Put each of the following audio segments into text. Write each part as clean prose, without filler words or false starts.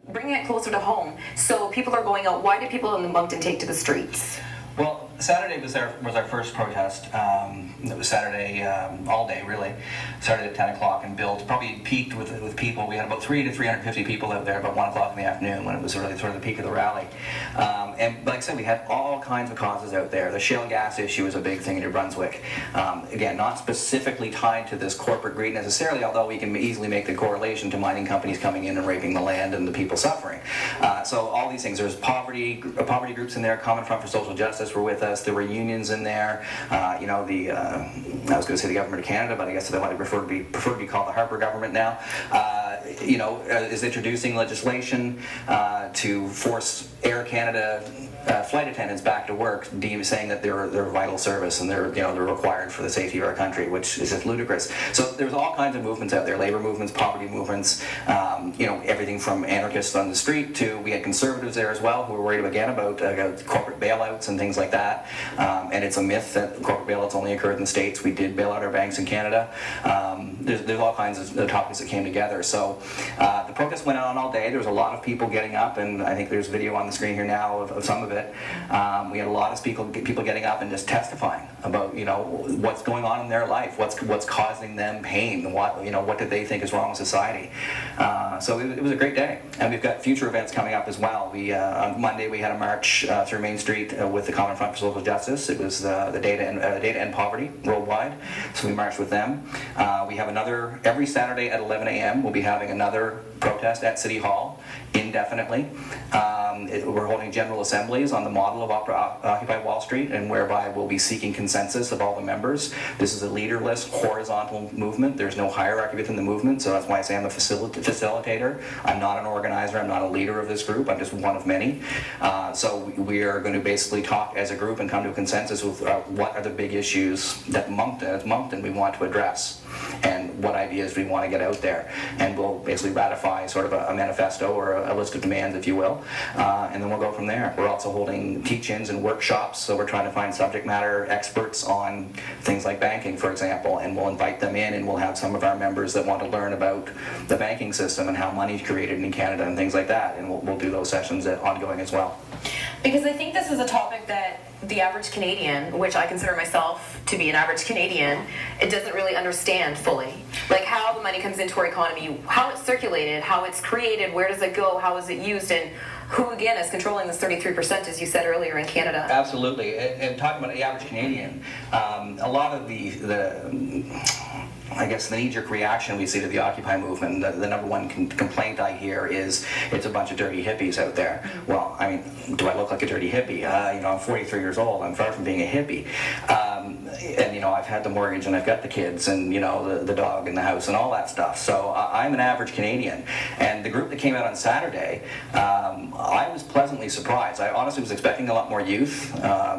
Bringing it closer to home, so people are going out. Why do people in Moncton take to the streets? Well, Saturday was our first protest. It was Saturday all day, really. Started at 10 o'clock and built. Probably peaked with people. We had about 300 to 350 people out there about 1 o'clock in the afternoon when it was really sort of the peak of the rally. And like I said, we had all kinds of causes out there. The shale gas issue is a big thing in New Brunswick. Again, not specifically tied to this corporate greed necessarily, although we can easily make the correlation to mining companies coming in and raping the land and the people suffering. So all these things. There's poverty groups in there. Common Front for Social Justice were with us. There were unions in there. I was going to say the Government of Canada, but I guess they might prefer to be called the Harper government now. Is introducing legislation to force Air Canada flight attendants back to work, saying that they're a vital service and they're required for the safety of our country, which is just ludicrous. So there's all kinds of movements out there: labor movements, poverty movements, everything from anarchists on the street to we had conservatives there as well who were worried again about corporate bailouts and things like that. And it's a myth that corporate bailouts only occurred in the States. We did bail out our banks in Canada. There's all kinds of topics that came together. So the protest went on all day. There was a lot of people getting up, and I think there's video on the screen here now of some of it. We had a lot of people getting up and just testifying about what's going on in their life, what's causing them pain, what did they think is wrong with society. So it was a great day, and we've got future events coming up as well. On Monday we had a march through Main Street with the Common Front for Social Justice. It was the Day to End Poverty worldwide, so we marched with them. We have another every Saturday at 11 a.m. We'll be having another protest at City Hall indefinitely. We're holding general assemblies on the model of Occupy Wall Street, and whereby we'll be seeking consensus of all the members. This is a leaderless, horizontal movement. There's no hierarchy within the movement, so that's why I say I'm a facilitator. I'm not an organizer. I'm not a leader of this group. I'm just one of many. So we are going to basically talk as a group and come to a consensus with what are the big issues that as Moncton we want to address, and what ideas we want to get out there. And we'll basically ratify sort of a manifesto or a list of demands, if you will, and then we'll go from there. We're also holding teach-ins and workshops, so we're trying to find subject matter experts on things like banking, for example, and we'll invite them in, and we'll have some of our members that want to learn about the banking system and how money's created in Canada and things like that, and we'll do those sessions ongoing as well. Because I think this is a topic that the average Canadian, which I consider myself to be an average Canadian, it doesn't really understand fully. Like how the money comes into our economy, how it's circulated, how it's created, where does it go, how is it used, and who again is controlling this 33%, as you said earlier, in Canada. Absolutely. And talking about the average Canadian, a lot of I guess the knee-jerk reaction we see to the Occupy movement, the number one complaint I hear is it's a bunch of dirty hippies out there. Well, I mean, do I look like a dirty hippie? I'm 43 years old. I'm far from being a hippie. And I've had the mortgage and I've got the kids and the dog and the house and all that stuff. So I'm an average Canadian. And the group that came out on Saturday, I was pleasantly surprised. I honestly was expecting a lot more youth.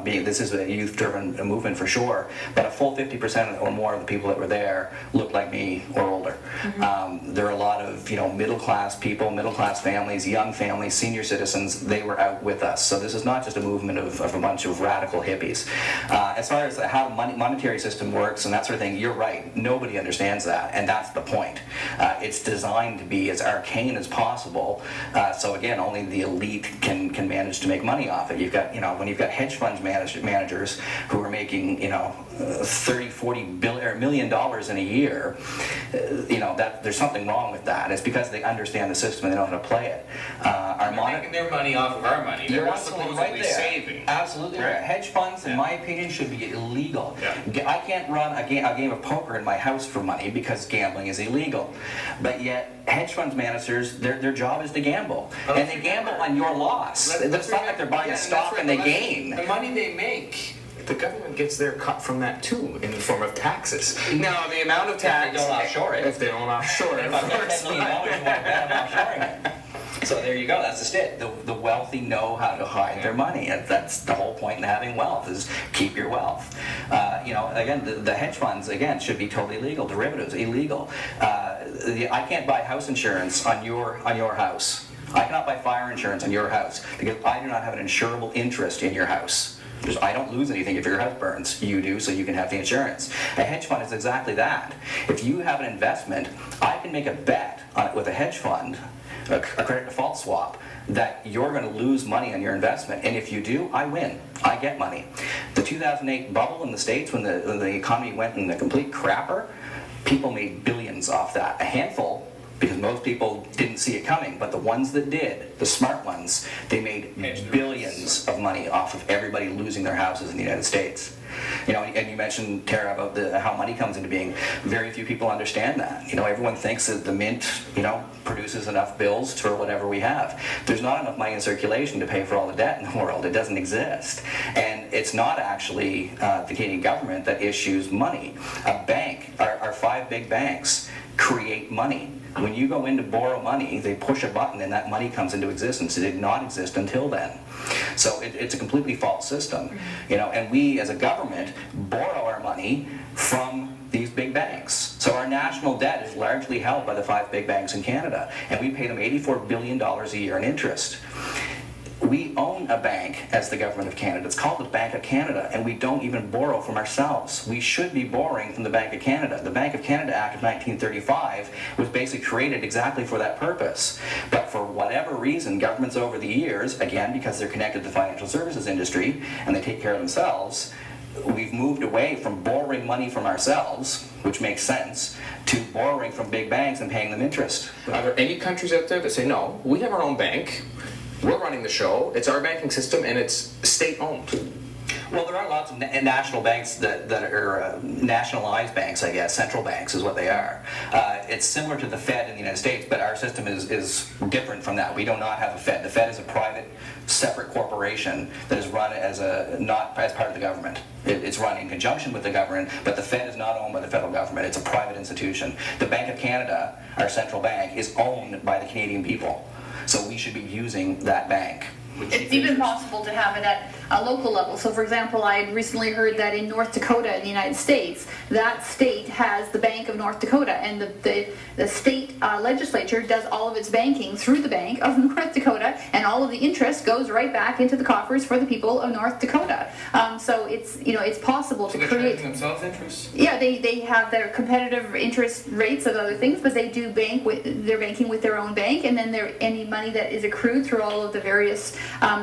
This is a youth-driven movement for sure, but a full 50% or more of the people that were there looked like me or older. Mm-hmm. There are a lot of middle-class people, middle-class families, young families, senior citizens. They were out with us. So this is not just a movement of a bunch of radical hippies. As far as how the monetary system works and that sort of thing, you're right. Nobody understands that, and that's the point. It's designed to be as arcane as possible. So again, only the elite can manage to make money off it. You've got when you've got hedge fund managers who are making $30-40 million in a year, that there's something wrong with that. It's because they understand the system and they know how to play it. They're making their money off of our money. They're supposedly right there. saving. Absolutely right. Hedge funds, in my opinion, should be illegal. Yeah. I can't run a game of poker in my house for money because gambling is illegal. But yet, hedge funds managers, their job is to gamble. And they gamble on your loss. It's not like they're buying stock and they gain. The money they make, the government gets their cut from that too, in the form of taxes. Now, the amount of tax... If they don't offshore it. If they don't offshore it. If I've got $10 million, you want to bet I'm offshoring it. So there you go, that's just it. The wealthy know how to hide their money. And that's the whole point in having wealth, is keep your wealth. Again, the hedge funds, again, should be totally illegal. Derivatives, illegal. I can't buy house insurance on your house. I cannot buy fire insurance on your house because I do not have an insurable interest in your house. I don't lose anything if your house burns. You do, so you can have the insurance. A hedge fund is exactly that. If you have an investment, I can make a bet on it with a hedge fund a credit default swap, that you're going to lose money on your investment. And if you do, I win. I get money. The 2008 bubble in the States, when the economy went in a complete crapper, people made billions off that. A handful, because most people didn't see it coming, but the ones that did, the smart ones, they made billions of money off of everybody losing their houses in the United States. You know, and you mentioned, Tara, about how money comes into being. Very few people understand that. You know, everyone thinks that the mint, you know, produces enough bills for whatever we have. There's not enough money in circulation to pay for all the debt in the world. It doesn't exist. And it's not actually the Canadian government that issues money. A bank, our 5 big banks, create money. When you go in to borrow money, they push a button and that money comes into existence. It did not exist until then. So it's a completely false system. You know, and we as a government borrow our money from these big banks. So our national debt is largely held by the 5 big banks in Canada, and we pay them $84 billion a year in interest. We own a bank as the government of Canada. It's called the Bank of Canada, and we don't even borrow from ourselves. We should be borrowing from the Bank of Canada. The Bank of Canada Act of 1935 was basically created exactly for that purpose. But for whatever reason, governments over the years, again because they're connected to the financial services industry and they take care of themselves, we've moved away from borrowing money from ourselves, which makes sense, to borrowing from big banks and paying them interest. Are there any countries out there that say, no, we have our own bank, we're running the show, it's our banking system, and it's state-owned? Well, there are lots of national banks that are nationalized banks, I guess. Central banks is what they are. It's similar to the Fed in the United States, but our system is different from that. We do not have a Fed. The Fed is a private, separate corporation that is run not as part of the government. It's run in conjunction with the government, but the Fed is not owned by the federal government. It's a private institution. The Bank of Canada, our central bank, is owned by the Canadian people. So we should be using that bank. It's even possible to have it at a local level. So, for example, I had recently heard that in North Dakota in the United States, that state has the Bank of North Dakota, and the state legislature does all of its banking through the Bank of North Dakota, and all of the interest goes right back into the coffers for the people of North Dakota. So it's possible to create themselves interest. Yeah, they have their competitive interest rates of other things, but they do they're banking with their own bank, and then any money that is accrued through all of the various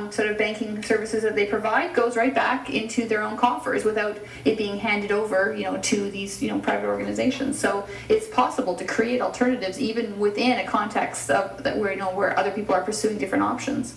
sort of banking services that they provide goes right back into their own coffers without it being handed over, to these, private organizations. So it's possible to create alternatives even within a context of that where other people are pursuing different options.